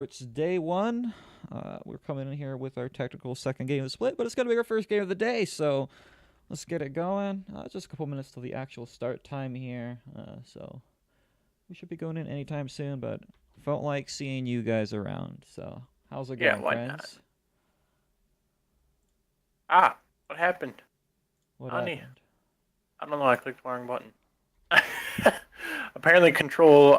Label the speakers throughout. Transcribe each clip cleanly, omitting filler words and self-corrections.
Speaker 1: It's day one. We're coming in here with our technical second game of the split, but it's gonna be our first game of the day, so let's get it going. Just a couple minutes till the actual start time here, so we should be going in anytime soon. But felt like seeing you guys around. So how's it
Speaker 2: Yeah,
Speaker 1: going,
Speaker 2: why not?
Speaker 1: friends?
Speaker 2: Ah, what happened?
Speaker 1: What
Speaker 2: Honey,
Speaker 1: happened?
Speaker 2: I don't know, I clicked the wrong button. Apparently control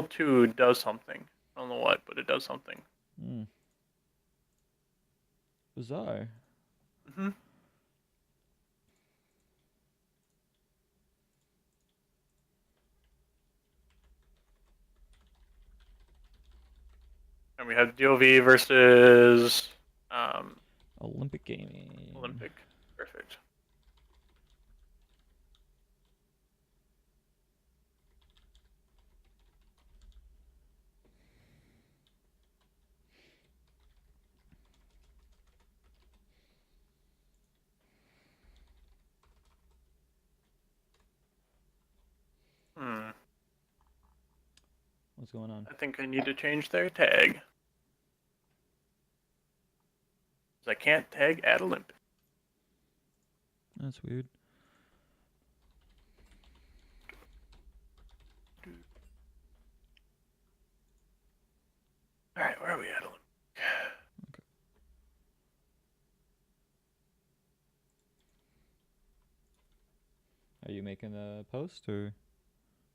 Speaker 2: 2 does something. I don't know what, but it does something.
Speaker 1: Hmm, bizarre.
Speaker 2: hmm And we have DOV versus um,
Speaker 1: Olympic gaming.
Speaker 2: Olympic. Perfect. Hmm.
Speaker 1: What's going on?
Speaker 2: I think I need to change their tag. Because I can't tag at Olympic.
Speaker 1: That's weird.
Speaker 2: Alright, where are we at Olympic?
Speaker 1: Are you making a post or?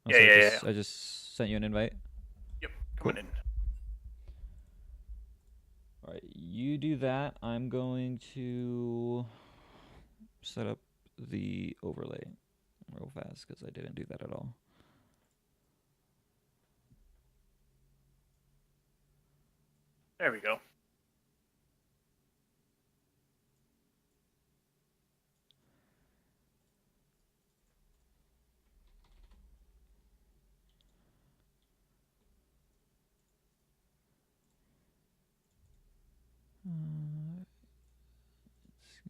Speaker 1: Oh,
Speaker 2: Yeah,
Speaker 1: so I
Speaker 2: yeah, yeah.
Speaker 1: just I just sent you an invite.
Speaker 2: Yep,
Speaker 1: Cool.
Speaker 2: coming in.
Speaker 1: All right, you do that. I'm going to set up the overlay real fast because I didn't do that at all.
Speaker 2: There we go.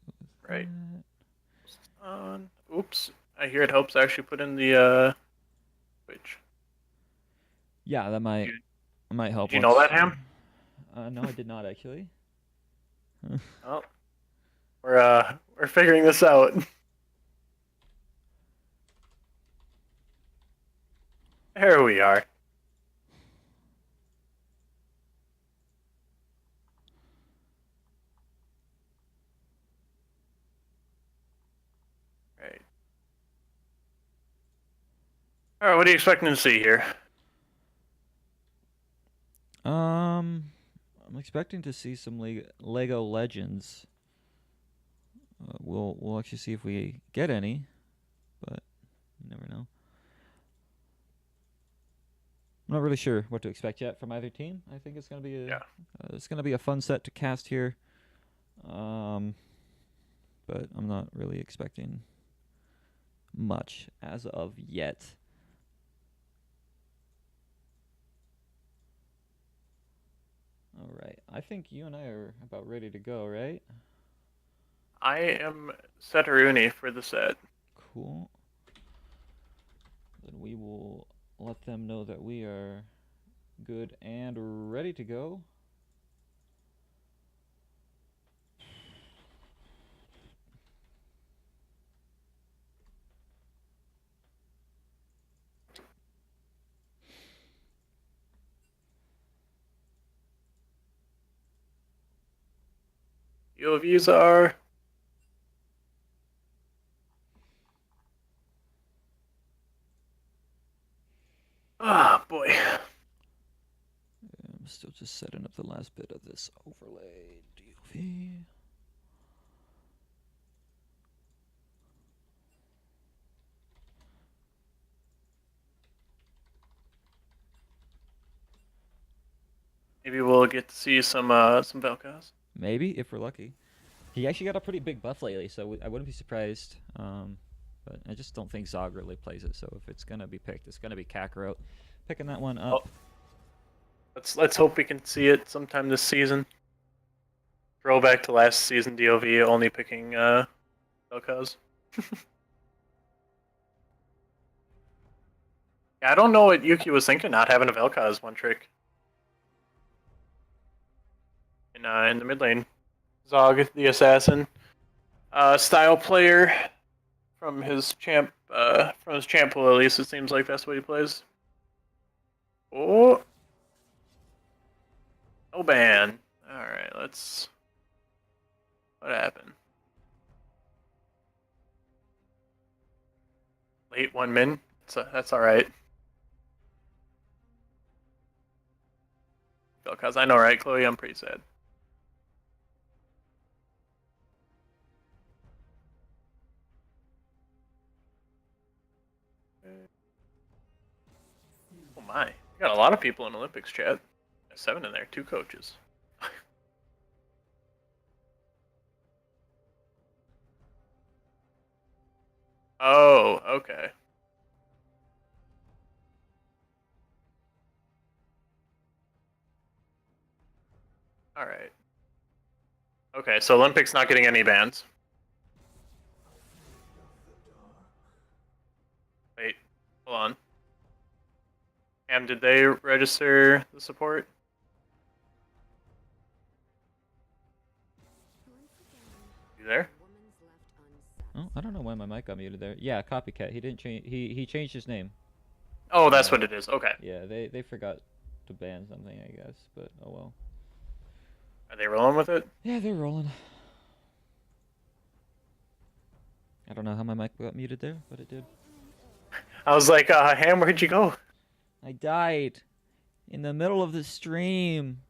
Speaker 1: Let's go
Speaker 2: Right.
Speaker 1: with that.
Speaker 2: On. Oops. I hear it helps actually put in the Twitch.
Speaker 1: Yeah, that might help
Speaker 2: Did you know
Speaker 1: once.
Speaker 2: that, Ham?
Speaker 1: No, I did not actually.
Speaker 2: Oh, we're figuring this out. Here we are. Right. All right. What are you expecting to see here?
Speaker 1: I'm expecting to see some Lego Legends. We'll actually see if we get any, but you never know. I'm not really sure what to expect yet from either team. I think
Speaker 2: Yeah.
Speaker 1: it's gonna be a fun set to cast here. Um, but I'm not really expecting much as of yet. All right, I think you and I are about ready to go, right?
Speaker 2: I am Setaruni for the set.
Speaker 1: Cool. Then we will let them know that we are good and ready to go.
Speaker 2: UOVs are. Ah, boy.
Speaker 1: I'm still just setting up the last bit of this overlay. DOV.
Speaker 2: Maybe we'll get to see some Velkas.
Speaker 1: Maybe if we're lucky. He actually got a pretty big buff lately, so I wouldn't be surprised. But I just don't think Zog really plays it. So if it's gonna be picked, it's gonna be Kakarot picking that one
Speaker 2: Oh,
Speaker 1: up.
Speaker 2: let's hope we can see it sometime this season. Throwback to last season, DOV only picking Velkas. Yeah, I don't know what Yuki was thinking, not having a Velka as one trick in the mid lane. Zog, the assassin, style player from his champ pool at least. It seems like that's what he plays. Oh, no ban. All right, let's. What happened? Late one min. That's all right. Because I know, right, Chloe? I'm pretty sad. Oh my, we got a lot of people in Olympics chat. There's 7 in there, 2 coaches. Oh, okay. All right. Okay, so Olympics not getting any bans. Wait, hold on. Did they register the support? You there?
Speaker 1: Oh, I don't know why my mic got muted there. Yeah, copycat. He didn't change. He changed his name.
Speaker 2: Oh, that's what it is. Okay.
Speaker 1: Yeah, they forgot to ban something, I guess. But oh well.
Speaker 2: Are they rolling with it?
Speaker 1: Yeah, they're rolling. I don't know how my mic got muted there, but it did.
Speaker 2: I was like, Ham, where'd you go?
Speaker 1: I died in the middle of the stream.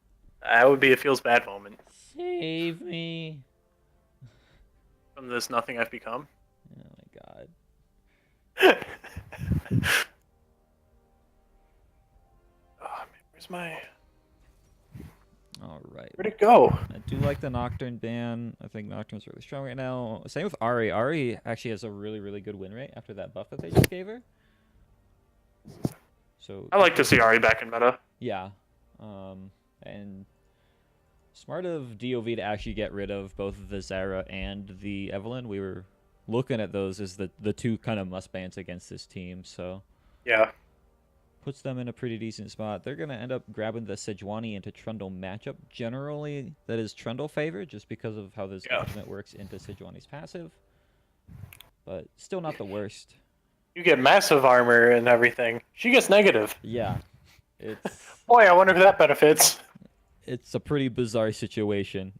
Speaker 2: That would be a feels bad moment.
Speaker 1: Save me.
Speaker 2: From this nothing I've become.
Speaker 1: Oh my god.
Speaker 2: Oh, man, where's my...
Speaker 1: All right.
Speaker 2: Where'd it go?
Speaker 1: I do like the Nocturne ban. I think Nocturne's really strong right now. Same with Ari. Ari actually has a really, really good win rate after that buff that they just gave her. So
Speaker 2: I like to see Ari back in meta.
Speaker 1: yeah. And smart of DOV to actually get rid of both the Zara and the Evelyn. We were looking at those as the two kind of must bans against this team, so
Speaker 2: Yeah.
Speaker 1: puts them in a pretty decent spot. They're going to end up grabbing the Sejuani into Trundle matchup. Generally, that is Trundle favored just because of how this ultimate works into Sejuani's passive. But still not the worst.
Speaker 2: You get massive armor and everything. She gets negative.
Speaker 1: Yeah. It's
Speaker 2: Boy, I wonder if that benefits.
Speaker 1: it's a pretty bizarre situation.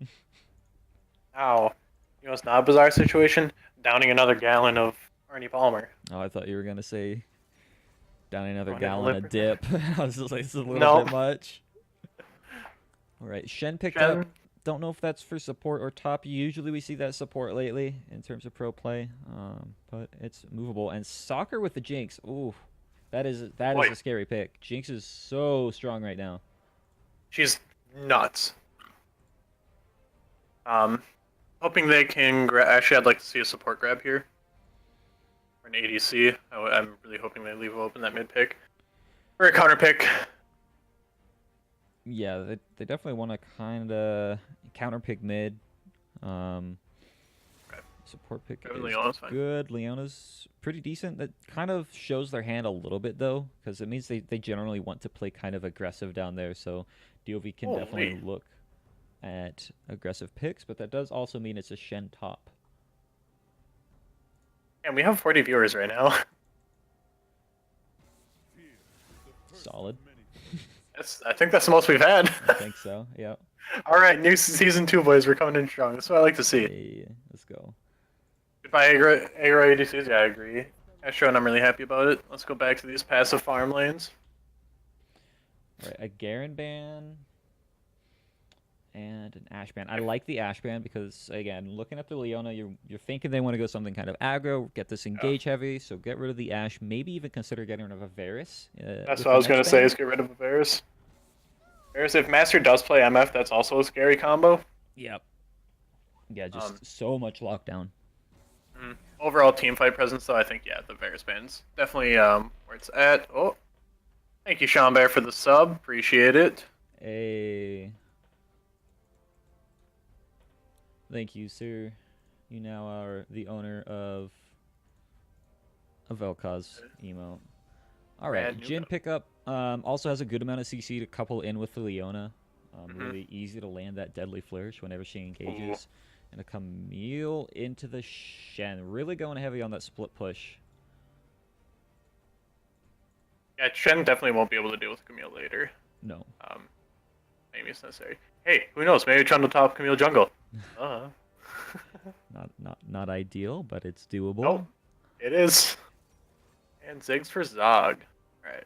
Speaker 2: Ow. You know it's not a bizarre situation? Downing another gallon of Arnie Palmer.
Speaker 1: Oh, I thought you were going to say down another
Speaker 2: Going
Speaker 1: gallon of dip. I was just like, it's a little
Speaker 2: No.
Speaker 1: bit much. All right, Shen picked
Speaker 2: Shen.
Speaker 1: up. Don't know if that's for support or top. Usually we see that support lately in terms of pro play, but it's movable. And Soccer with the Jinx. Ooh, that is
Speaker 2: Boy.
Speaker 1: a scary pick. Jinx is so strong right now.
Speaker 2: She's nuts. Hoping they can actually, I'd like to see a support grab here. Or an ADC. I'm really hoping they leave open that mid pick. Or a counter pick.
Speaker 1: Yeah, they definitely want to kind of counter pick mid. Support pick is
Speaker 2: Leona's fine.
Speaker 1: good. Leona's pretty decent. That kind of shows their hand a little bit, though, because it means they generally want to play kind of aggressive down there. So DOV can definitely look at aggressive picks, but that does also mean it's a Shen top.
Speaker 2: And we have 40 viewers right now.
Speaker 1: Solid.
Speaker 2: I think that's the most we've had.
Speaker 1: I think so, yeah.
Speaker 2: All right, new season 2, boys. We're coming in strong. That's what I like to see.
Speaker 1: Hey, let's go.
Speaker 2: Goodbye, Agro ADCs. Yeah, I agree. Astro, and I'm really happy about it. Let's go back to these passive farm lanes.
Speaker 1: All right, a Garen ban and an Ashe ban. I like the Ashe ban because, again, looking at the Leona, you're thinking they want to go something kind of aggro, get this engage heavy, so get rid of the Ashe. Maybe even consider getting rid of a Varus.
Speaker 2: That's what I was going to say, is get rid of a Varus. Varus, if Master does play MF, that's also a scary combo.
Speaker 1: Yep. Yeah, just so much lockdown.
Speaker 2: Overall team fight presence, though, I think, yeah, the Varus ban's definitely where it's at. Oh, thank you, Sean Bear, for the sub. Appreciate it.
Speaker 1: Hey. Thank you, sir. You now are the owner of a Vel'Koz emote. All right,
Speaker 2: Brand new
Speaker 1: Jin
Speaker 2: gun.
Speaker 1: pickup also has a good amount of CC to couple in with the Leona.
Speaker 2: Mm-hmm.
Speaker 1: Really easy to land that deadly flourish whenever she
Speaker 2: Ooh.
Speaker 1: engages. And a Camille into the Shen. Really going heavy on that split push.
Speaker 2: Yeah, Shen definitely won't be able to deal with Camille later.
Speaker 1: No.
Speaker 2: Maybe it's necessary. Hey, who knows? Maybe Trundle top Camille jungle. Uh.
Speaker 1: Not ideal, but it's
Speaker 2: Nope.
Speaker 1: doable.
Speaker 2: It is. And Ziggs for Zog. Alright.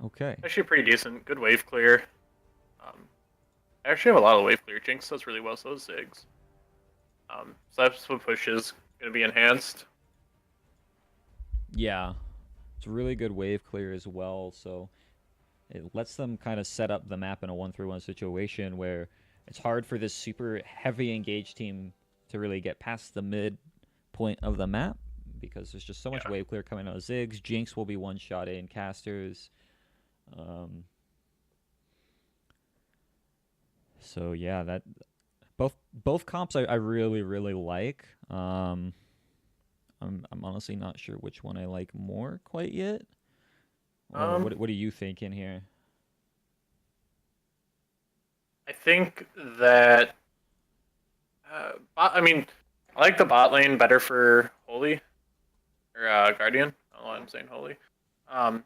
Speaker 1: Okay.
Speaker 2: Actually pretty decent. Good wave clear. I actually have a lot of wave clear. Jinx does really well, so does Ziggs. Slap split push is going to be enhanced.
Speaker 1: Yeah. It's really good wave clear as well, so it lets them kind of set up the map in a 1-3-1 situation where it's hard for this super heavy engaged team to really get past the mid point of the map because there's just so much
Speaker 2: Yeah.
Speaker 1: wave clear coming out of Ziggs. Jinx will be one shot in casters. So yeah, that both comps I really like. I'm honestly not sure which one I like more quite yet. Or what are you thinking here?
Speaker 2: I think that. I mean, I like the bot lane better for Holy or Guardian. I don't know why I'm saying Holy. Um,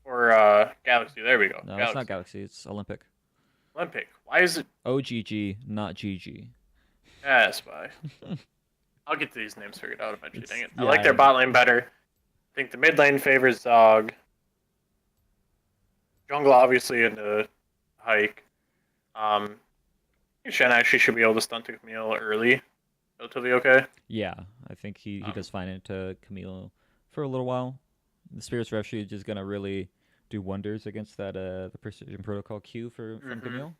Speaker 2: or Galaxy. There we go.
Speaker 1: No, it's not
Speaker 2: Galaxy.
Speaker 1: Galaxy. It's Olympic.
Speaker 2: Olympic. Why is it?
Speaker 1: OGG, not GG.
Speaker 2: Yeah, Spy. I'll get these names figured out eventually. Dang
Speaker 1: It's
Speaker 2: it. I like their
Speaker 1: yeah.
Speaker 2: bot lane better. I think the mid lane favors Zog. Jungle obviously into Hike. Um, Shen actually should be able to stun to Camille early. Relatively okay.
Speaker 1: Yeah, I think he
Speaker 2: Um,
Speaker 1: does fine into Camilo for a little while. The Spirit's Refuge is gonna really do wonders against that the Precision Protocol Q from
Speaker 2: mhm.
Speaker 1: Camille.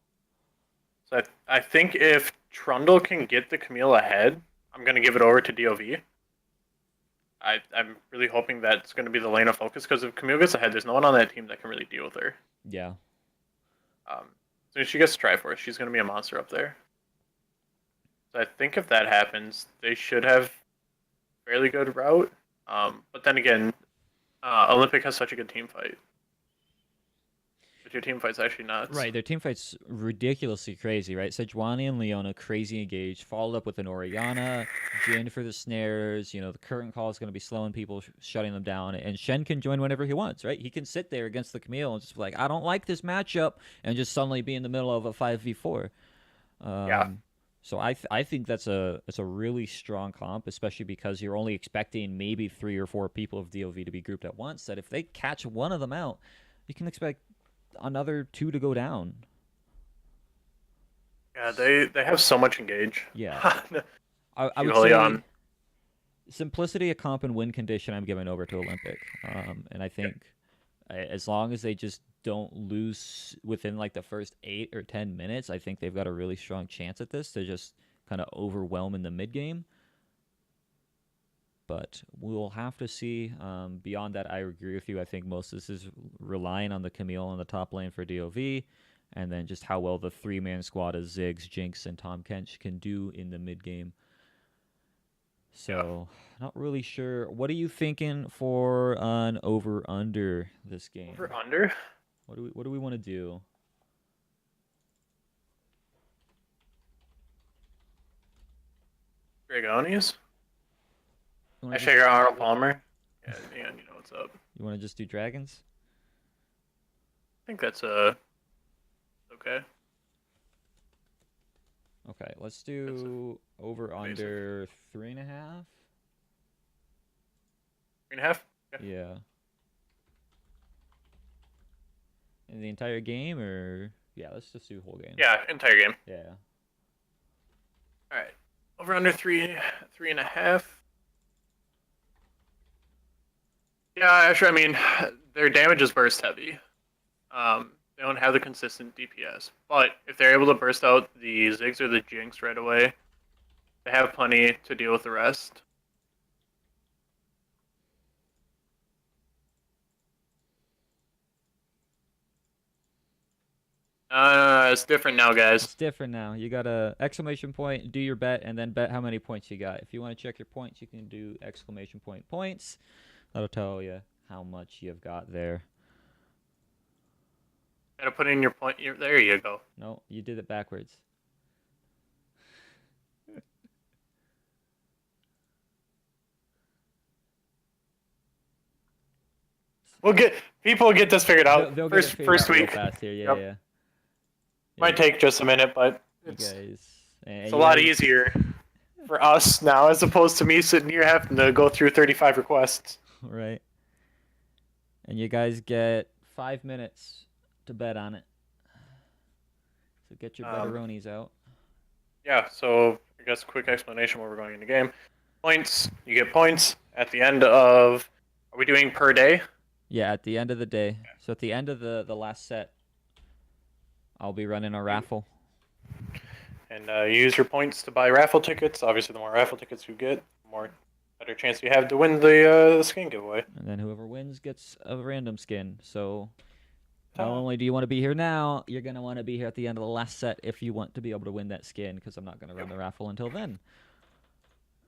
Speaker 2: So I think if Trundle can get the Camille ahead, I'm going to give it over to DOV. I'm really hoping that's going to be the lane of focus because if Camille gets ahead, there's no one on that team that can really deal with her.
Speaker 1: Yeah.
Speaker 2: So if she gets Triforce, she's going to be a monster up there. So I think if that happens, they should have fairly good route. But then again, Olympic has such a good team fight. But your team fight's actually nuts.
Speaker 1: Right, their team fight's ridiculously crazy, right? Sejuani and Leona, crazy engaged, followed up with an Oriana, Jin for the snares. You know, the current call is going to be slowing people, shutting them down, and Shen can join whenever he wants, right? He can sit there against the Camille and just be like, I don't like this matchup, and just suddenly be in the middle of a 5v4.
Speaker 2: Yeah.
Speaker 1: So I think that's a really strong comp, especially because you're only expecting maybe 3 or 4 people of DOV to be grouped at once. That if they catch one of them out, you can expect another 2 to go down.
Speaker 2: Yeah, they have so much engage.
Speaker 1: Yeah, I would say
Speaker 2: Julian.
Speaker 1: simplicity of comp and win condition. I'm giving over to Olympic, and I think as long as they just don't lose within like the first 8 or 10 minutes, I think they've got a really strong chance at this to just kind of overwhelm in the mid game. But we'll have to see. Beyond that, I agree with you. I think most of this is relying on the Camille on the top lane for DOV, and then just how well the 3-man squad of Ziggs, Jinx, and Tom Kench can do in the mid game. So, not really sure. What are you thinking for an over under this game?
Speaker 2: Over under?
Speaker 1: What do we want to do?
Speaker 2: Dragonies?
Speaker 1: You
Speaker 2: I
Speaker 1: want to
Speaker 2: shake Arnold Palmer. Yeah, Dan, you know what's up.
Speaker 1: just do dragons?
Speaker 2: I think that's okay.
Speaker 1: Okay, let's
Speaker 2: That's
Speaker 1: do over
Speaker 2: basic.
Speaker 1: under 3.5.
Speaker 2: 3.5? Okay.
Speaker 1: Yeah. In the entire game, or yeah, let's just do whole game.
Speaker 2: Yeah, entire game.
Speaker 1: Yeah.
Speaker 2: All right. Over under 3.5. Yeah, actually, I mean, their damage is burst heavy. They don't have the consistent DPS, but if they're able to burst out the Ziggs or the Jinx right away, they have plenty to deal with the rest. It's different now, guys.
Speaker 1: It's different now. You got a exclamation point, do your bet, and then bet how many points you got. If you want to check your points, you can do exclamation point points. That'll tell you how much you've got there.
Speaker 2: Gotta put in your point. There you go.
Speaker 1: No, you did it backwards.
Speaker 2: People will get this figured out.
Speaker 1: They'll get it figured
Speaker 2: First
Speaker 1: out real
Speaker 2: week.
Speaker 1: fast here. Yeah,
Speaker 2: Yep.
Speaker 1: yeah.
Speaker 2: Might take just a minute, but
Speaker 1: You
Speaker 2: it's
Speaker 1: guys.
Speaker 2: a lot easier for us now as opposed to me sitting here having to go through 35 requests.
Speaker 1: Right. And you guys get 5 minutes to bet on it. So get your betteronies out.
Speaker 2: Yeah, so I guess quick explanation where we're going in the game. Points, you get points at the end of, are we doing per day?
Speaker 1: Yeah, at the end of the day. So at the end of the last set, I'll be running a raffle.
Speaker 2: And you use your points to buy raffle tickets. Obviously, the more raffle tickets you get, the more better chance you have to win the skin giveaway.
Speaker 1: And then whoever wins gets a random skin. So not only do you want to be here now, you're going to want to be here at the end of the last set if you want to be able to win that skin, because I'm not going to run the raffle until then.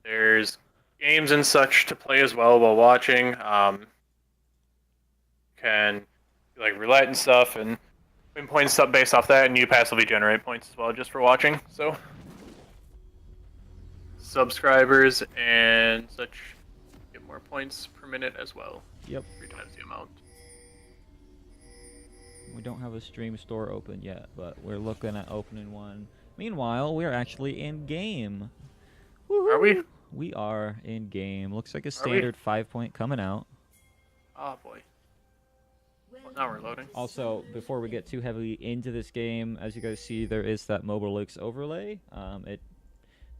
Speaker 2: There's games and such to play as well while watching. Can do like roulette and stuff and win points up based off that, and you passively generate points as well just for watching. So subscribers and such get more points per minute as well.
Speaker 1: Yep.
Speaker 2: 3 times the amount.
Speaker 1: We don't have a stream store open yet, but we're looking at opening one. Meanwhile, we're actually in game.
Speaker 2: Are we?
Speaker 1: We are in game. Looks like a standard 5-point coming out.
Speaker 2: Oh boy. Well, now we're loading.
Speaker 1: Also, before we get too heavily into this game, as you guys see, there is that mobile links overlay. It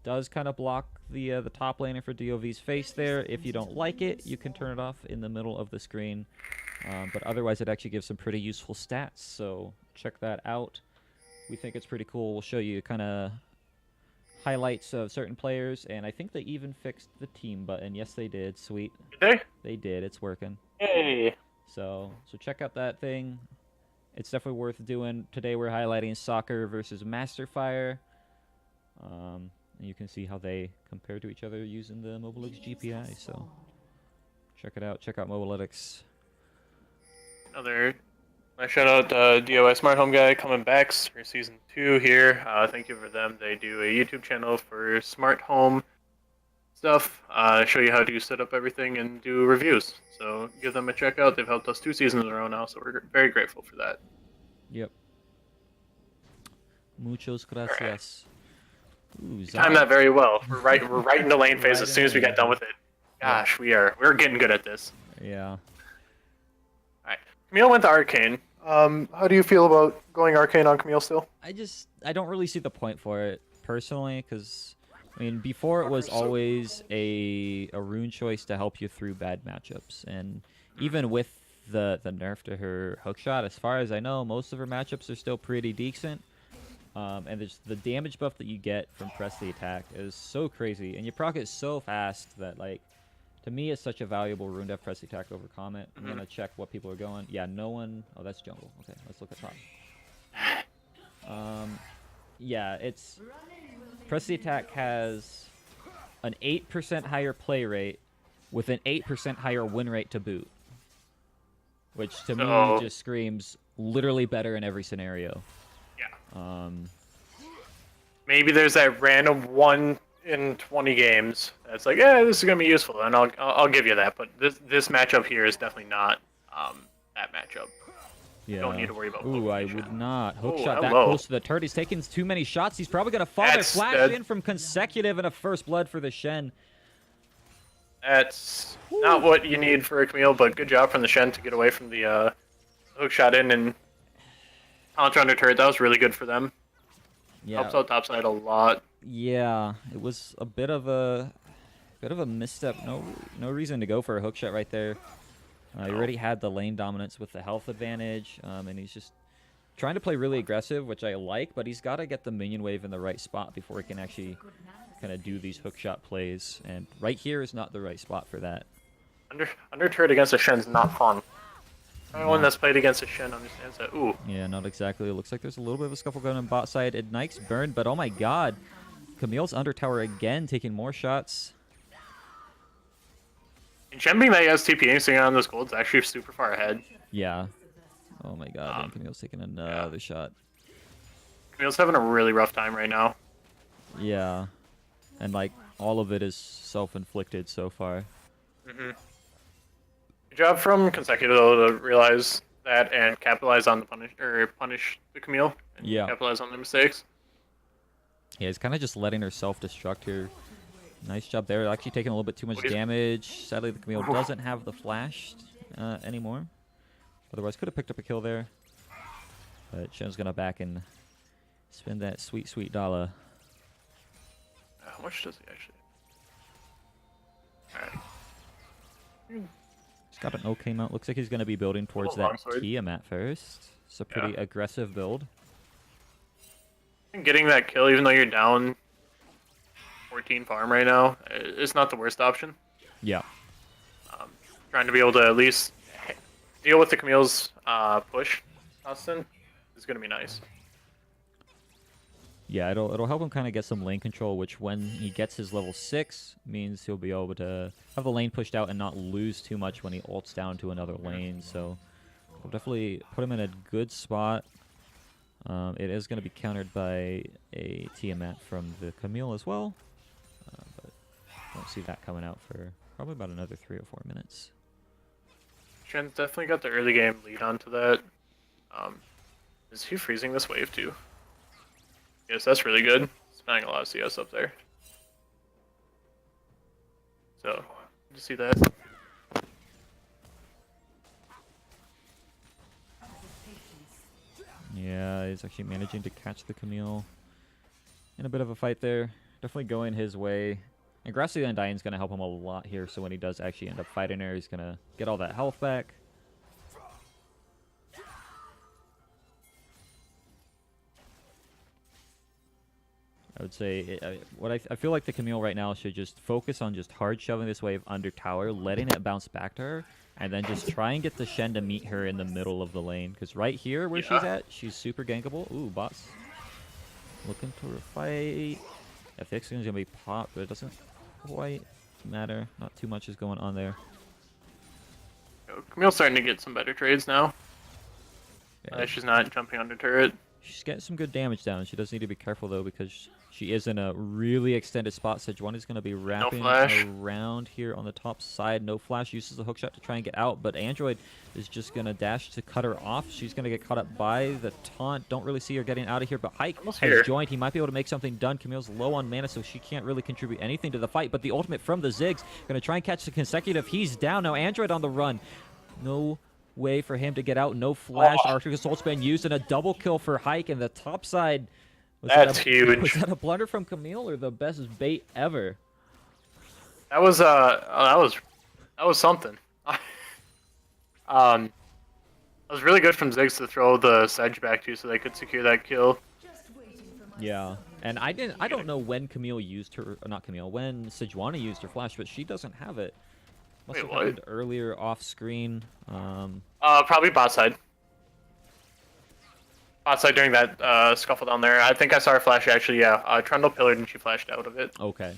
Speaker 1: does kind of block the top laner for DOV's face there. If you don't like it, you can turn it off in the middle of the screen. But otherwise, it actually gives some pretty useful stats, so check that out. We think it's pretty cool. We'll show you kind of highlights of certain players, and I think they even fixed the team button. Yes, they did. Sweet.
Speaker 2: Did they?
Speaker 1: They did. It's working.
Speaker 2: Hey.
Speaker 1: So check out that thing. It's definitely worth doing. Today we're highlighting Soccer versus Masterfire. And you can see how they compare to each other using the Mobilex GPI. So check it out. Check out Mobilex.
Speaker 2: Another nice shout out DOS Smart Home Guy coming back for season 2 here. Thank you for them. They do a YouTube channel for smart home stuff. Show you how to set up everything and do reviews. So give them a check out. They've helped us 2 seasons in a row now, so we're very grateful for that.
Speaker 1: Yep. Muchos gracias. Ooh,
Speaker 2: Timed that very well. We're right in the lane phase as soon as we got done with it. Gosh, we're getting good at this.
Speaker 1: Yeah.
Speaker 2: Camille went to Arcane. How do you feel about going Arcane on Camille still?
Speaker 1: I don't really see the point for it personally, because I mean, before it was always a rune choice to help you through bad matchups, and even with the nerf to her hookshot, as far as I know, most of her matchups are still pretty decent. And the damage buff that you get from press the attack is so crazy, and you proc it so fast that, like, to me, it's such a valuable rune to have press the attack over Comet. I'm gonna check what people are going. Yeah, no one. Oh, that's jungle. Okay, let's look at top. Yeah, it's press the attack has an 8% higher play rate with an 8% higher win rate to boot, which to me just screams literally better in every scenario.
Speaker 2: Yeah. Maybe there's that random 1 in 20 games that's like, yeah, this is gonna be useful, and I'll give you that. But this matchup here is definitely not that matchup.
Speaker 1: Yeah.
Speaker 2: You don't need to worry about.
Speaker 1: Ooh, I would not. Hookshot that
Speaker 2: hello.
Speaker 1: close to the turret. He's taking too many shots. He's probably gonna fall there. Flash in from consecutive and a first blood for the Shen.
Speaker 2: That's not what you need for a Camille, but good job from the Shen to get away from the hookshot in and launch under turret. That was really good for them.
Speaker 1: Yeah.
Speaker 2: Helps out topside a lot.
Speaker 1: Yeah, it was a bit of a misstep. No reason to go for a hookshot right there. He already had the lane dominance with the health advantage, and he's just trying to play really aggressive, which I like, but he's got to get the minion wave in the right spot before he can actually kind of do these hookshot plays, and right here is not the right spot for that.
Speaker 2: Under turret against a Shen's not fun. Anyone that's played against a Shen understands that. Ooh.
Speaker 1: Yeah, not exactly. It looks like there's a little bit of a scuffle going on bot side. Ignite's burned, but oh my god. Camille's under tower again, taking more shots.
Speaker 2: And Shen being that he has TP and sitting on this gold is actually super far ahead.
Speaker 1: Yeah. Oh my god, and Camille's taking
Speaker 2: Yeah.
Speaker 1: another shot.
Speaker 2: Camille's having a really rough time right now.
Speaker 1: Yeah. And like all of it is self-inflicted so far.
Speaker 2: Mm-hmm. Good job from Consecutive though to realize that and capitalize on the punish the Camille and
Speaker 1: Yeah.
Speaker 2: capitalize on their mistakes.
Speaker 1: Yeah, he's kind of just letting her self-destruct here. Nice job there. Actually taking a little bit too much damage. Sadly, the Camille doesn't have the flash anymore. Otherwise, could have picked up a kill there. But Shen's going to back and spend that sweet, sweet dollar.
Speaker 2: How much does he actually? Alright.
Speaker 1: He's got an OK mount. Looks like he's going to be building towards that Tiamat first. It's a pretty aggressive build.
Speaker 2: And getting that kill, even though you're down 14 farm right now, it's not the worst option.
Speaker 1: Yeah.
Speaker 2: Trying to be able to at least deal with the Camille's push constant is going to be nice.
Speaker 1: Yeah, it'll help him kind of get some lane control, which when he gets his level 6 means he'll be able to have the lane pushed out and not lose too much when he ults down to another lane. So we'll definitely put him in a good spot. It is going to be countered by a Tiamat from the Camille as well. But don't see that coming out for probably about another 3 or 4 minutes.
Speaker 2: Shen's definitely got the early game lead onto that. Is he freezing this wave too? Yes, that's really good. Spending a lot of CS up there. So, good to see that.
Speaker 1: Yeah, he's actually managing to catch the Camille in a bit of a fight there. Definitely going his way. And Grassy Undying's going to help him a lot here, so when he does actually end up fighting her, he's going to get all that health back. I would say, I feel like the Camille right now should just focus on just hard shoving this wave under tower, letting it bounce back to her, and then just try and get the Shen to meet her in the middle of the lane. Because right here where she's at, she's super gankable. Ooh, bots looking for a fight. FX is going to be popped, but it doesn't quite matter. Not too much is going on there.
Speaker 2: Camille's starting to get some better trades now.
Speaker 1: Yeah.
Speaker 2: She's not jumping under turret.
Speaker 1: She's getting some good damage down. She does need to be careful, though, because she is in a really extended spot. Sejuani is going to be wrapping around here on the top side. No flash. Uses the hookshot to try and get out, but Android is just going to dash to cut her off. She's going to get caught up by the taunt. Don't really see her getting out of here, but Hike has joined. He might be able to make something done. Camille's low on mana, so she can't really contribute anything to the fight, but the ultimate from the Ziggs going to try and catch the consecutive. He's down. Now Android on the run. No way for him to get out. No flash. Arctic Assault's been used, and a double kill for Hike, and the top side.
Speaker 2: That's huge.
Speaker 1: Was that a blunder from Camille or the best bait ever?
Speaker 2: That was something. That was really good from Ziggs to throw the Sedge back to so they could secure that kill.
Speaker 1: Yeah, and I don't know when Camille used her, or not Camille, when Sejuani used her flash, but she doesn't have it. Must have happened earlier off screen.
Speaker 2: Probably bot side. Bot side during that scuffle down there. I think I saw her flash actually. Yeah, Trundle pillared and she flashed out of it.
Speaker 1: Okay.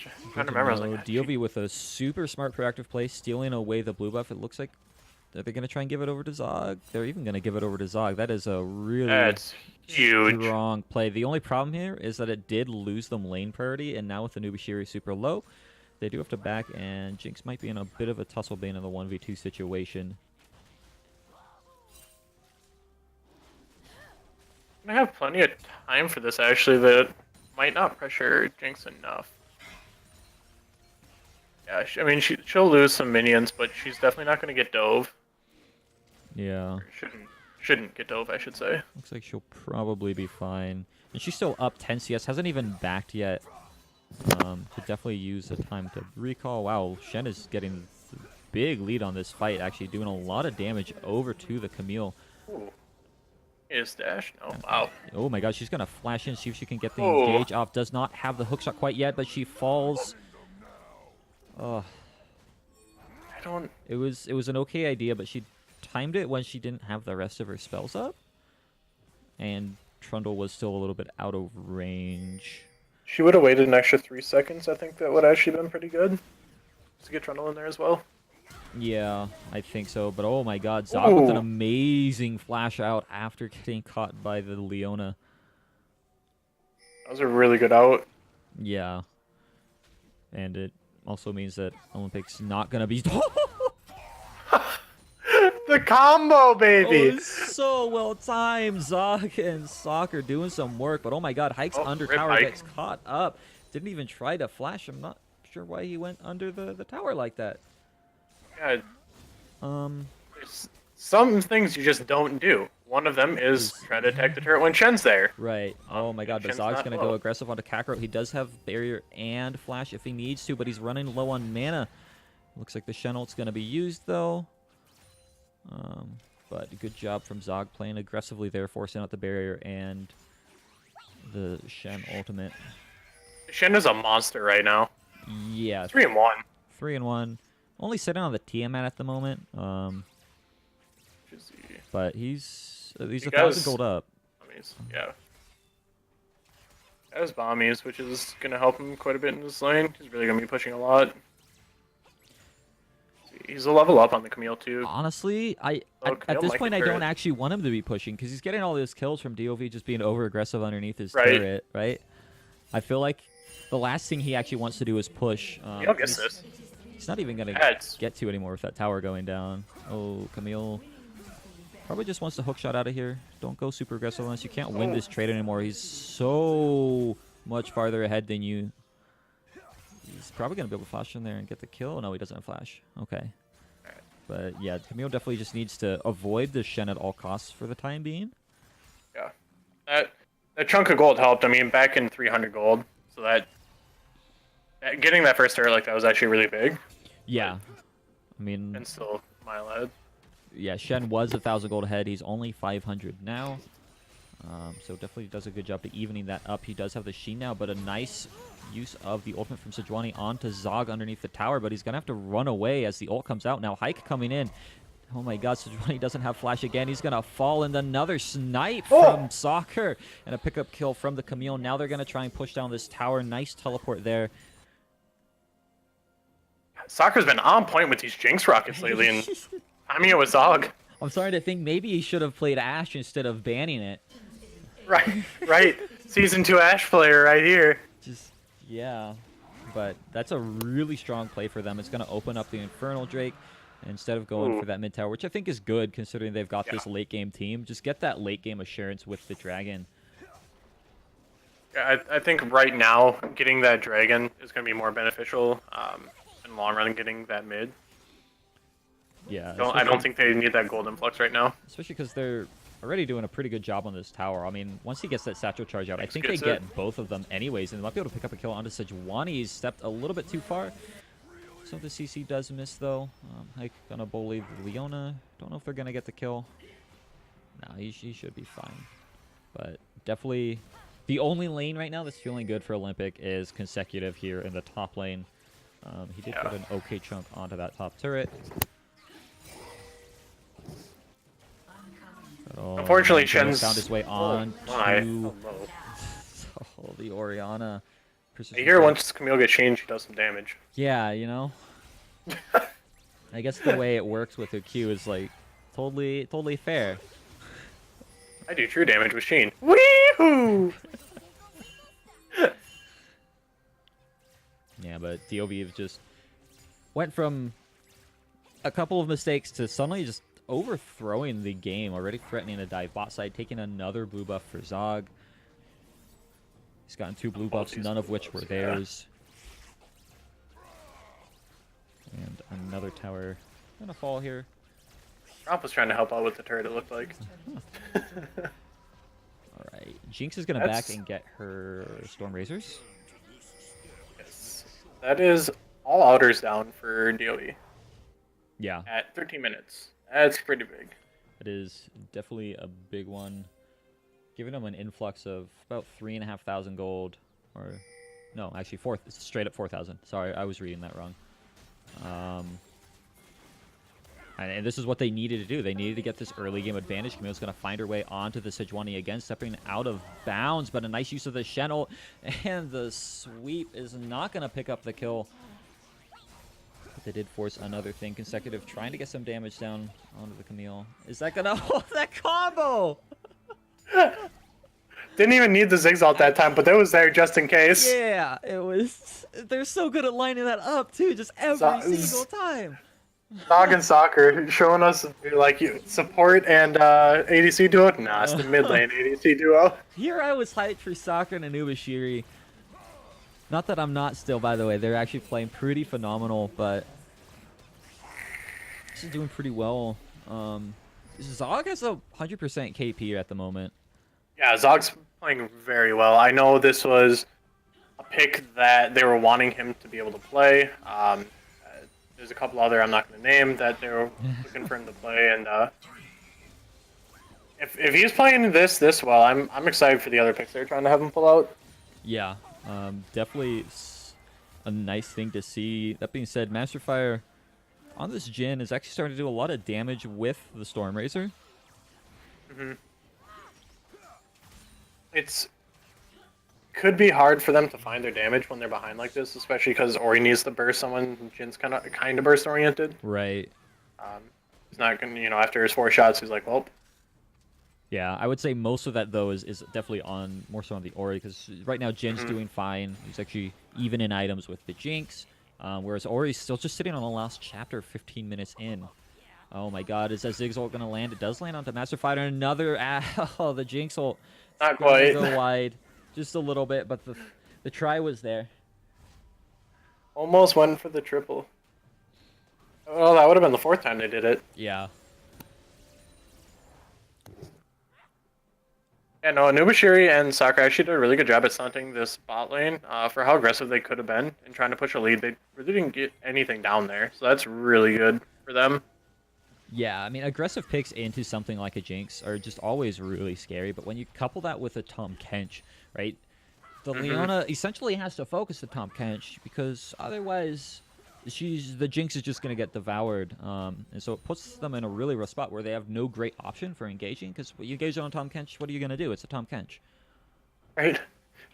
Speaker 2: I'm trying to remember. I was like,
Speaker 1: DOV with a super smart proactive play, stealing away the blue buff. It looks like they're going to try and give it over to Zog. They're even going to give it over to Zog. That is a really
Speaker 2: huge
Speaker 1: strong play. The only problem here is that it did lose them lane priority, and now with the Nubashiri super low, they do have to back, and Jinx might be in a bit of a tussle bane in the 1v2 situation.
Speaker 2: I have plenty of time for this, actually, that might not pressure Jinx enough. Yeah, I mean, she'll lose some minions, but she's definitely not going to get dove.
Speaker 1: Yeah.
Speaker 2: Or shouldn't get dove, I should say.
Speaker 1: Looks like she'll probably be fine. And she's still up 10 CS, hasn't even backed yet. Could definitely use the time to recall. Wow, Shen is getting a big lead on this fight, actually doing a lot of damage over to the Camille.
Speaker 2: Ooh. Is dash? No. Wow.
Speaker 1: Oh my god, she's going to flash in, see if she can get the engage off. Does not have the hookshot quite yet, but she falls. Oh.
Speaker 2: I don't...
Speaker 1: It was an okay idea, but she timed it when she didn't have the rest of her spells up. And Trundle was still a little bit out of range.
Speaker 2: She would have waited an extra 3 seconds. I think that would have actually been pretty good. to get Trundle in there as well.
Speaker 1: Yeah, I think so. But oh my god, Zog with an
Speaker 2: Ooh.
Speaker 1: amazing flash out after getting caught by the Leona.
Speaker 2: That was a really good out.
Speaker 1: Yeah. And it also means that Olympics not going to be...
Speaker 2: The combo,
Speaker 1: Oh,
Speaker 2: baby!
Speaker 1: it's so well timed. Zog and Soccer doing some work. But oh my god, Hike's
Speaker 2: Oh,
Speaker 1: under
Speaker 2: rip
Speaker 1: tower
Speaker 2: Hike.
Speaker 1: gets caught up. Didn't even try to flash. I'm not sure why he went under the tower like that.
Speaker 2: Yeah,
Speaker 1: Um...
Speaker 2: there's some things you just don't do. One of them is try to attack the turret when Shen's there.
Speaker 1: Right. Oh my god, but
Speaker 2: Shen's
Speaker 1: Zog's
Speaker 2: not
Speaker 1: going to
Speaker 2: low.
Speaker 1: go aggressive onto Kakarot. He does have barrier and flash if he needs to, but he's running low on mana. Looks like the Shen ult's going to be used, though. But good job from Zog playing aggressively there, forcing out the barrier and the Shen ultimate.
Speaker 2: Shen is a monster right now.
Speaker 1: Yeah.
Speaker 2: 3-1.
Speaker 1: 3-1. Only sitting on the Tiamat at the moment. But he's 1,000 gold up.
Speaker 2: Yeah. That was Bombies, which is going to help him quite a bit in this lane. He's really going to be pushing a lot. He's a level up on the Camille, too.
Speaker 1: Honestly, at
Speaker 2: Camille
Speaker 1: this
Speaker 2: might
Speaker 1: point,
Speaker 2: get
Speaker 1: I don't
Speaker 2: turret.
Speaker 1: actually want him to be pushing because he's getting all those kills from DOV just being over-aggressive underneath his
Speaker 2: Right.
Speaker 1: turret, right? I feel like the last thing he actually wants to do is push.
Speaker 2: He'll get this.
Speaker 1: He's not even going to
Speaker 2: That's
Speaker 1: get to anymore with that tower going down. Oh, Camille probably just wants to hook shot out of here. Don't go super aggressive unless you can't win this trade anymore. He's so much farther ahead than you. He's probably going to be able to flash in there and get the kill. No, he doesn't have flash. Okay. But yeah, Camille definitely just needs to avoid the Shen at all costs for the time being.
Speaker 2: Yeah. That chunk of gold helped. I mean, back in 300 gold. So that getting that first turret like that was actually really big.
Speaker 1: Yeah. I mean,
Speaker 2: And still mile ahead.
Speaker 1: yeah, Shen was 1,000 gold ahead. He's only 500 now. So definitely does a good job to evening that up. He does have the Sheen now, but a nice use of the ultimate from Sejuani onto Zog underneath the tower, but he's going to have to run away as the ult comes out. Now Hike coming in. Oh my god, Sejuani doesn't have flash again. He's going to fall into another snipe from Soccer and a pickup kill from the Camille. Now they're going to try and push down this tower. Nice teleport there.
Speaker 2: Soccer's been on point with these Jinx rockets lately, and timing it with Zog.
Speaker 1: I'm starting to think maybe he should have played Ashe instead of banning it.
Speaker 2: Right. Season 2 Ashe player right here.
Speaker 1: Just, yeah. But that's a really strong play for them. It's going to open up the Infernal Drake instead of going for that mid tower, which I think is good considering they've got this late game team. Just get that late game assurance with the Dragon.
Speaker 2: Yeah, I think right now getting that Dragon is going to be more beneficial in the long run than getting that mid.
Speaker 1: Yeah.
Speaker 2: I don't think they need that gold influx right now.
Speaker 1: Especially because they're already doing a pretty good job on this tower. I mean, once he gets that satchel charge out, I think they get both of them anyways, and they might be able to pick up a kill onto Sejuani. He's stepped a little bit too far. So the CC does miss, though. Hike gonna bully Leona. Don't know if they're gonna get the kill. No, he should be fine. But definitely the only lane right now that's feeling good for Olympic is consecutive here in the top lane. He did put an okay chunk onto that top turret.
Speaker 2: Unfortunately, Shen's
Speaker 1: found his way on to the Orianna.
Speaker 2: I hear once Camille gets changed, she does some damage.
Speaker 1: Yeah, you know. I guess the way it works with her Q is like totally fair.
Speaker 2: I do true damage with Sheen. Weehoo!
Speaker 1: Yeah, but DOV just went from a couple of mistakes to suddenly just overthrowing the game, already threatening to dive bot side, taking another blue buff for Zog. He's gotten 2 blue buffs, none of which were theirs. And another tower gonna fall here.
Speaker 2: Rob was trying to help out with the turret, it looked like.
Speaker 1: Alright, Jinx is gonna back and get her Storm Razors.
Speaker 2: Yes. That is all outers down for DOE.
Speaker 1: Yeah.
Speaker 2: At 13 minutes. That's pretty big.
Speaker 1: It is definitely a big one. Giving them an influx of about 3,500 gold. Or, no, actually, straight up 4,000. Sorry, I was reading that wrong. And this is what they needed to do. They needed to get this early game advantage. Camille's going to find her way onto the Sejuani again, stepping out of bounds, but a nice use of the Shen ult, and the sweep is not going to pick up the kill. They did force another thing consecutive, trying to get some damage down onto the Camille. Is that gonna hold that combo?
Speaker 2: Didn't even need the Zigzag that time, but that was there just in case.
Speaker 1: Yeah, it was. They're so good at lining that up too, just every single time.
Speaker 2: Zog and Soccer showing us like support and ADC duo. Nah, it's the mid lane ADC duo.
Speaker 1: Here I was hyped for Sakura and Anubashiri. Not that I'm not still, by the way. They're actually playing pretty phenomenal, but this is doing pretty well. Zog has a 100% KP at the moment.
Speaker 2: Yeah, Zog's playing very well. I know this was a pick that they were wanting him to be able to play. There's a couple other I'm not going to name that they were looking for him to play, and if he's playing this well, I'm excited for the other picks they're trying to have him pull out.
Speaker 1: Yeah, definitely a nice thing to see. That being said, Masterfire on this Jhin is actually starting to do a lot of damage with the Storm Razor.
Speaker 2: It's could be hard for them to find their damage when they're behind like this, especially because Ori needs to burst someone. Jin's kind of burst oriented.
Speaker 1: Right.
Speaker 2: He's not gonna, after his 4 shots, he's like, well.
Speaker 1: Yeah, I would say most of that though is definitely more so on the Ori, because right now Jin's doing fine. He's actually even in items with the Jinx, whereas Ori's still just sitting on the last chapter, 15 minutes in. Oh my God, is that Ziggs ult gonna land? It does land onto Master Fighter. Another, the Jinx ult.
Speaker 2: Not quite.
Speaker 1: Go wide, just a little bit, but the try was there.
Speaker 2: Almost went for the triple. Oh, that would have been the 4th time they did it.
Speaker 1: Yeah.
Speaker 2: Yeah, no, Anubashiri and Sakura actually did a really good job at stunting this bot lane for how aggressive they could have been in trying to push a lead. They really didn't get anything down there, so that's really good for them.
Speaker 1: Yeah, I mean, aggressive picks into something like a Jinx are just always really scary, but when you couple that with a Tahm Kench, right, the Leona essentially has to focus the Tahm Kench, because otherwise the Jinx is just going to get devoured, and so it puts them in a really rough spot where they have no great option for engaging, because when you engage on Tahm Kench, what are you going to do? It's a Tahm Kench.
Speaker 2: Right.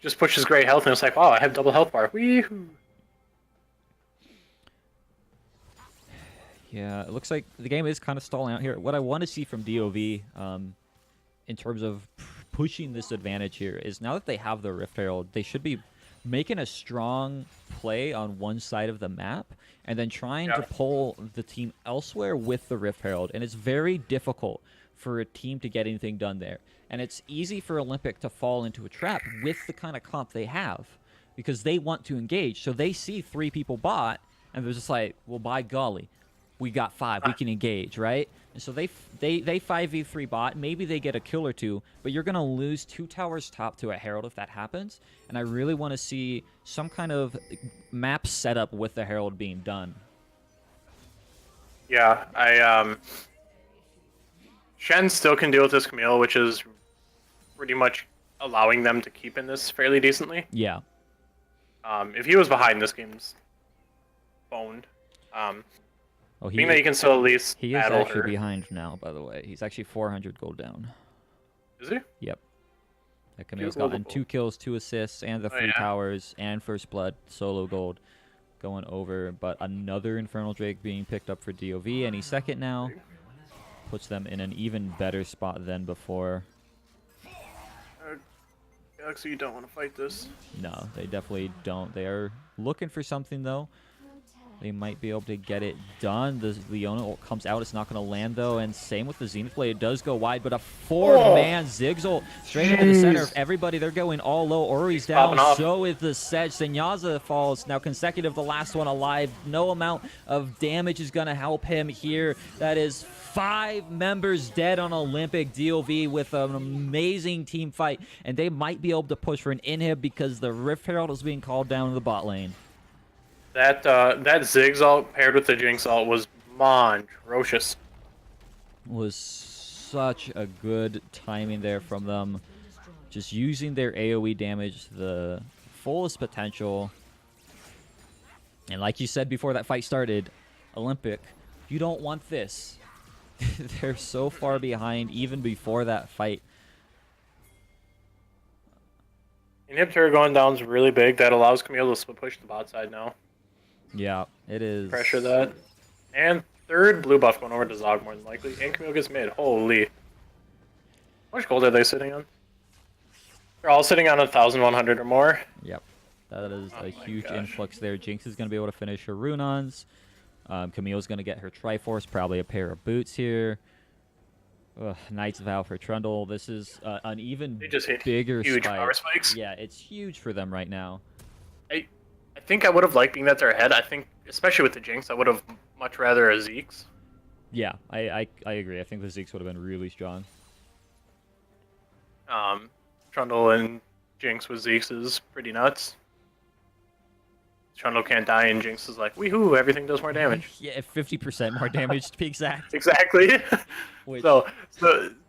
Speaker 2: Just pushes great health, and it's like, wow, I have double health bar. Weehoo.
Speaker 1: Yeah, it looks like the game is kind of stalling out here. What I want to see from DOV in terms of pushing this advantage here is, now that they have the Rift Herald, they should be making a strong play on one side of the map and then trying to pull the team elsewhere with the Rift Herald. And it's very difficult for a team to get anything done there. And it's easy for Olympic to fall into a trap with the kind of comp they have, because they want to engage. So they see 3 people bot, and they're just like, well, by golly, we got 5. We can engage, right? And so they 5v3 bot. Maybe they get a kill or 2, but you're going to lose 2 towers top to a Herald if that happens. And I really want to see some kind of map setup with the Herald being done.
Speaker 2: Yeah, Shen still can deal with this Camille, which is pretty much allowing them to keep in this fairly decently.
Speaker 1: Yeah.
Speaker 2: If he was behind, this game's boned. Being that you can still at least
Speaker 1: he is actually behind now, by the way. He's actually 400 gold down.
Speaker 2: Is he?
Speaker 1: Yep. Camille's gotten 2 kills, 2 assists, and the 3 towers, and first blood, solo gold going over. But another Infernal Drake being picked up for DOV, and he's second now. Puts them in an even better spot than before.
Speaker 2: Galaxy, you don't want to fight this.
Speaker 1: No, they definitely don't. They are looking for something, though. They might be able to get it done. The Leona ult comes out. It's not going to land, though. And same with the Zenith Blade. It does go wide, but a 4-man Ziggs ult straight into the center. Everybody, they're going all low. Ori's down. So is the Sedge. Senyaza falls. Now consecutive, the last one alive. No amount of damage is going to help him here. That is 5 members dead on Olympic DOV with an amazing team fight. And they might be able to push for an inhib because the Rift Herald is being called down to the bot lane.
Speaker 2: That Ziggs ult paired with the Jinx ult was monstrous.
Speaker 1: Was such a good timing there from them. Just using their AoE damage to the fullest potential. And like you said before that fight started, Olympic, you don't want this. They're so far behind even before that fight.
Speaker 2: Inhibitor going down is really big. That allows Camille to split push the bot side now.
Speaker 1: Yeah, it is.
Speaker 2: Pressure that. And third blue buff going over to Zog more than likely. And Camille gets mid. Holy. How much gold are they sitting on? They're all sitting on 1,100 or more.
Speaker 1: Yep. That is
Speaker 2: Oh
Speaker 1: a
Speaker 2: my
Speaker 1: huge
Speaker 2: gosh.
Speaker 1: influx there. Jinx is going to be able to finish her Runons. Camille's going to get her Triforce, probably a pair of boots here. Ugh, Knight's Vow for Trundle. This is an even
Speaker 2: They just hit
Speaker 1: bigger
Speaker 2: huge
Speaker 1: spike.
Speaker 2: power spikes.
Speaker 1: Yeah, it's huge for them right now.
Speaker 2: I think I would have liked being that they're ahead. I think, especially with the Jinx, I would have much rather a Zeke's.
Speaker 1: Yeah, I agree. I think the Zeeks would have been really strong.
Speaker 2: Trundle and Jinx with Zeke's is pretty nuts. Trundle can't die, and Jinx is like, weehoo, everything does more damage.
Speaker 1: Yeah, 50% more damage to be exact.
Speaker 2: Exactly.
Speaker 1: Which,
Speaker 2: so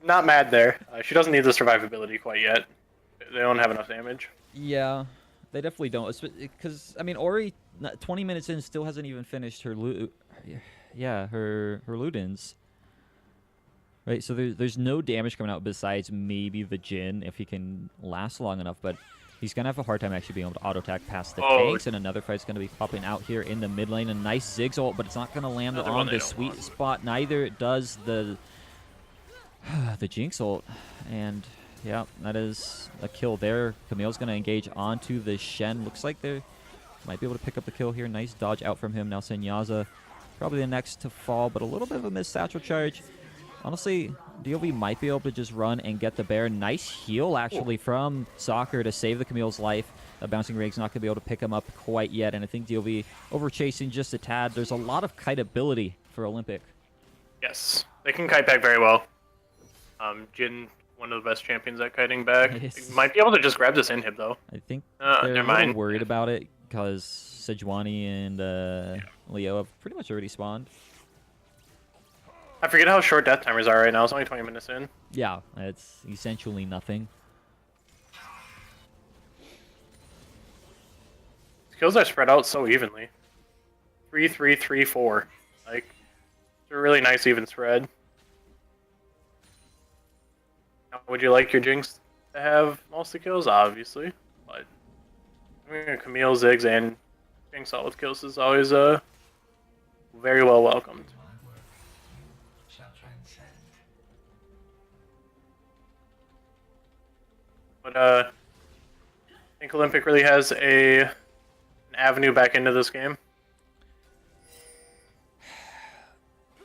Speaker 2: not mad there. She doesn't need the survivability quite yet. They don't have enough damage.
Speaker 1: yeah, they definitely don't. Because, I mean, Ori, 20 minutes in, still hasn't even finished her her Ludens. Right, so there's no damage coming out besides maybe the Jhin if he can last long enough, but he's going to have a hard time actually being able to auto-attack past the tanks, and another fight's going to be popping out here in the mid lane. A nice Ziggs ult, but it's not going to land on the sweet spot. Neither does the Jinx ult, and yeah, that is a kill there. Camille's going to engage onto the Shen. Looks like they might be able to pick up the kill here. Nice dodge out from him. Now Senyaza, probably the next to fall, but a little bit of a missed satchel charge. Honestly, DOV might be able to just run and get the bear. Nice heal, actually, from Soccer to save the Camille's life. The Bouncing Rig's not going to be able to pick him up quite yet, and I think DOV over-chasing just a tad. There's a lot of kiteability for Olympic.
Speaker 2: Yes, they can kite back very well. Jhin, one of the best champions at kiting back. Might be able to just grab this inhib, though.
Speaker 1: I think they're a little worried about it, because Sejuani and Leo have pretty much already spawned.
Speaker 2: I forget how short death timers are right now. It's only 20 minutes in.
Speaker 1: Yeah, it's essentially nothing.
Speaker 2: Kills are spread out so evenly. 3, 3, 3, 4. Like, it's a really nice even spread. Now, would you like your Jinx to have most of the kills? Obviously. But I mean, Camille, Ziggs, and Jinx all with kills is always very well welcomed. But I think Olympic really has an avenue back into this game.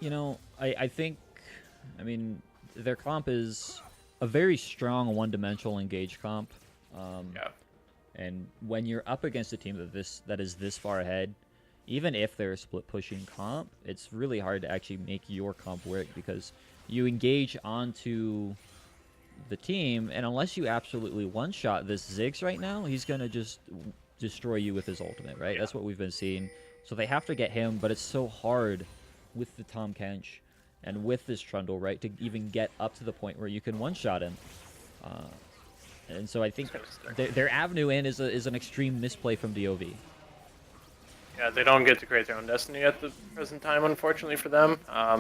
Speaker 1: You know, I think, I mean, their comp is a very strong one-dimensional engage comp.
Speaker 2: Yeah.
Speaker 1: And when you're up against a team that is this far ahead, even if they're a split-pushing comp, it's really hard to actually make your comp work because you engage onto the team, and unless you absolutely one-shot this Ziggs right now, he's going to just destroy you with his ultimate, right? Yeah. That's what we've been seeing. So they have to get him, but it's so hard with the Tahm Kench and with this Trundle, right, to even get up to the point where you can one-shot him. And so I think their avenue in is an extreme misplay from DOV.
Speaker 2: Yeah, they don't get to create their own destiny at the present time, unfortunately for them. I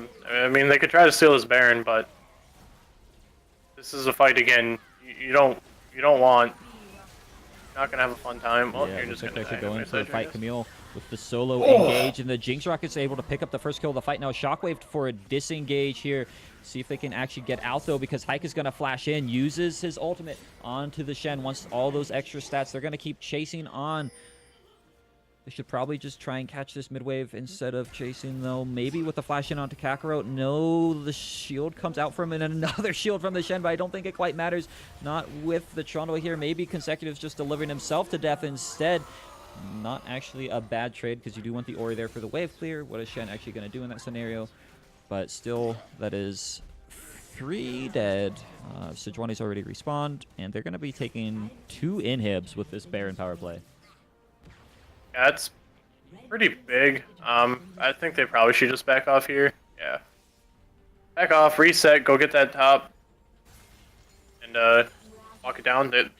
Speaker 2: mean, they could try to steal his Baron, but this is a fight again. You don't want. You're not gonna have a fun time. Well,
Speaker 1: yeah,
Speaker 2: you're just gonna
Speaker 1: actually going for a fight. Camille with the solo
Speaker 2: Oh.
Speaker 1: engage, and the Jinx Rocket's able to pick up the first kill of the fight. Now Shockwave for a disengage here. See if they can actually get out, though, because Hike is going to flash in, uses his ultimate onto the Shen. Once all those extra stats, they're going to keep chasing on. They should probably just try and catch this mid-wave instead of chasing, though. Maybe with the flash in onto Kakarot. No, the shield comes out from him, and another shield from the Shen, but I don't think it quite matters. Not with the Trundle here. Maybe Consecutive's just delivering himself to death instead. Not actually a bad trade, because you do want the Ori there for the wave clear. What is Shen actually going to do in that scenario? But still, that is 3 dead. Sejuani's already respawned, and they're going to be taking 2 inhibs with this Baron power play.
Speaker 2: Yeah, it's pretty big. I think they probably should just back off here. Yeah. Back off, reset, go get that top, and walk it down. You're going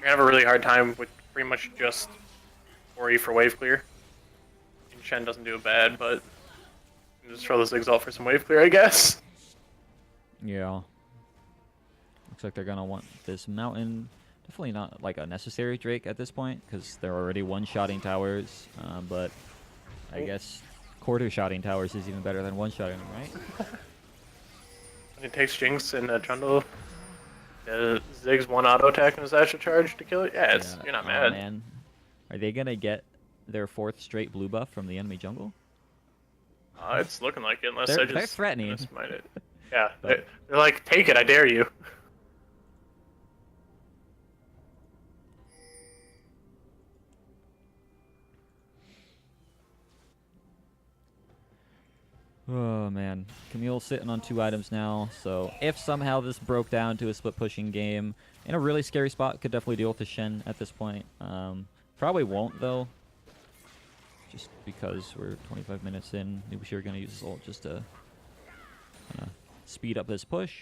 Speaker 2: to have a really hard time with pretty much just Ori for wave clear. And Shen doesn't do it bad, but just throw this Exalt for some wave clear, I guess.
Speaker 1: Yeah. Looks like they're going to want this mountain. Definitely not like a necessary Drake at this point, because they're already one-shotting towers. But I guess quarter-shotting towers is even better than one-shotting them, right?
Speaker 2: When it takes Jinx and Trundle, Ziggs one auto attack and his Asha charge to kill it. Yeah,
Speaker 1: Yeah.
Speaker 2: you're not
Speaker 1: Oh,
Speaker 2: mad.
Speaker 1: man. Are they going to get their 4th straight blue buff from the enemy jungle?
Speaker 2: It's looking like it, unless
Speaker 1: They're
Speaker 2: I just
Speaker 1: threatening.
Speaker 2: smite it. Yeah,
Speaker 1: But
Speaker 2: they're like, take it, I dare you.
Speaker 1: oh, man. Camille's sitting on 2 items now, so if somehow this broke down to a split-pushing game, in a really scary spot, could definitely deal with the Shen at this point. Probably won't, though, just because we're 25 minutes in. Maybe we're going to use his ult just to speed up this push.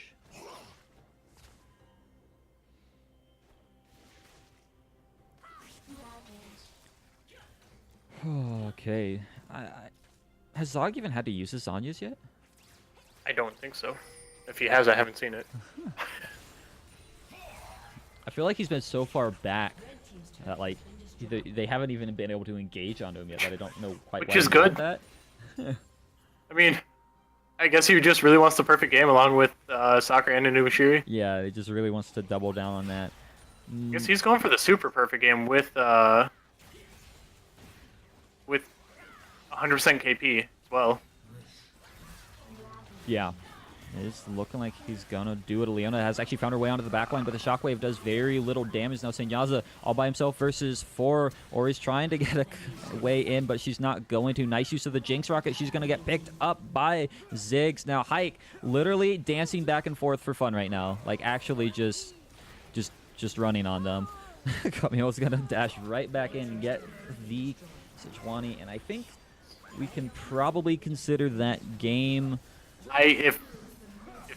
Speaker 1: Okay. Has Zog even had to use his Zanyas yet?
Speaker 2: I don't think so. If he has, I haven't seen it.
Speaker 1: I feel like he's been so far back that, like, they haven't even been able to engage onto him yet, that I don't know quite
Speaker 2: Which
Speaker 1: why
Speaker 2: is
Speaker 1: he got
Speaker 2: good.
Speaker 1: that.
Speaker 2: I mean, I guess he just really wants the perfect game along with Sakura and Inuashiri.
Speaker 1: Yeah, he just really wants to double down on that.
Speaker 2: I guess he's going for the super perfect game with 100% KP as well.
Speaker 1: Yeah. It's looking like he's gonna do it. Leona has actually found her way onto the backline, but the shockwave does very little damage. Now Senyaza all by himself versus 4. Ori's trying to get a way in, but she's not going to. Nice use of the Jinx rocket. She's gonna get picked up by Ziggs. Now Hike literally dancing back and forth for fun right now. Like actually just running on them. Camille's gonna dash right back in and get the Sejuani, and I think we can probably consider that game.
Speaker 2: If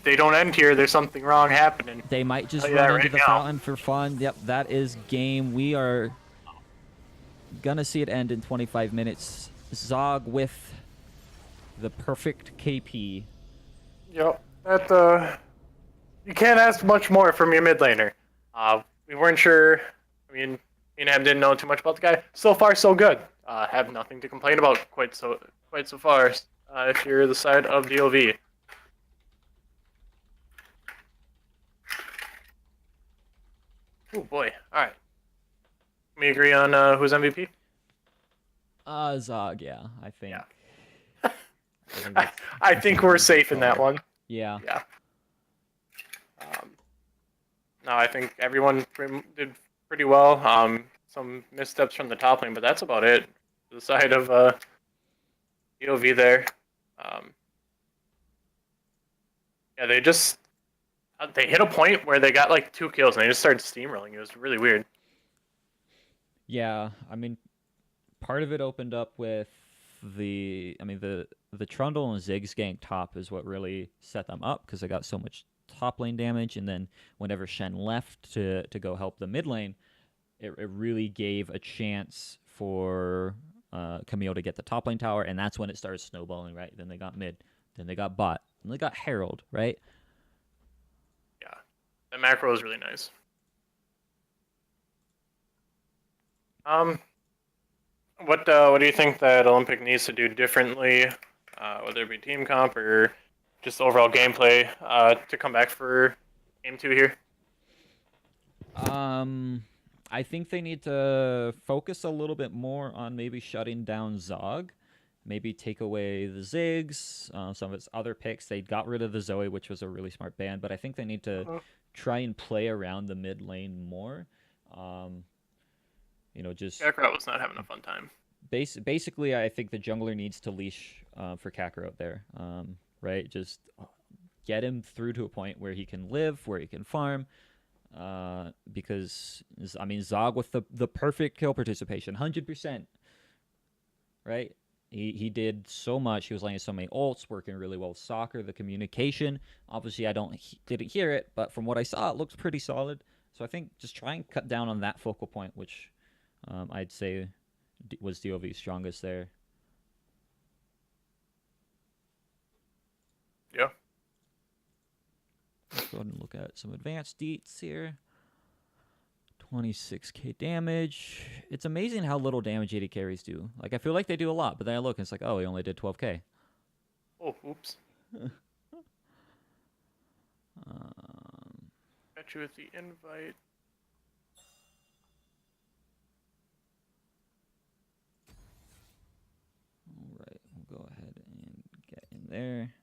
Speaker 2: they don't end here, there's something wrong happening.
Speaker 1: They might just
Speaker 2: Yeah,
Speaker 1: run
Speaker 2: right
Speaker 1: into the
Speaker 2: now.
Speaker 1: fountain for fun. Yep, that is game. We are gonna see it end in 25 minutes. Zog with the perfect KP.
Speaker 2: Yep. That you can't ask much more from your mid laner. We weren't sure. I mean, me and Ham didn't know too much about the guy. So far, so good. Have nothing to complain about quite so far. If you're the side of DLV. Oh boy. All right. Can we agree on who's MVP?
Speaker 1: Zog, yeah, I think.
Speaker 2: Yeah.
Speaker 1: I
Speaker 2: I think we're safe in that one.
Speaker 1: Yeah.
Speaker 2: Yeah. No, I think everyone did pretty well. Some missteps from the top lane, but that's about it. The side of EOV there. Yeah, they hit a point where they got like 2 kills and they just started steamrolling. It was really weird.
Speaker 1: Yeah, I mean, part of it opened up with the Trundle and Ziggs gank top is what really set them up because they got so much top lane damage, and then whenever Shen left to go help the mid lane, it really gave a chance for Camille to get the top lane tower, and that's when it started snowballing, right? Then they got mid, then they got bot, then they got Herald, right?
Speaker 2: Yeah, that macro was really nice. What do you think that Olympic needs to do differently, whether it be team comp or just overall gameplay, to come back for game 2 here?
Speaker 1: I think they need to focus a little bit more on maybe shutting down Zog, maybe take away the Ziggs, some of its other picks. They got rid of the Zoe, which was a really smart ban, but I think they need to try and play around the mid lane more. Just
Speaker 2: Kakarot was not having a fun time.
Speaker 1: Basically, I think the jungler needs to leash for Kakarot there, right? Just get him through to a point where he can live, where he can farm. Because I mean, Zog with the perfect kill participation, 100%, right? He did so much. He was landing so many ults, working really well with soccer. The communication, obviously, I didn't hear it, but from what I saw, it looks pretty solid. So I think just try and cut down on that focal point, which I'd say was DOV's strongest there.
Speaker 2: Yeah.
Speaker 1: Let's go ahead and look at some advanced deets here. 26k damage. It's amazing how little damage AD carries do. Like, I feel like they do a lot, but then I look and it's like, oh, he only did 12k.
Speaker 2: Oh, oops.
Speaker 1: Um,
Speaker 2: Got you with the invite.
Speaker 1: all right, we'll go ahead and get in there.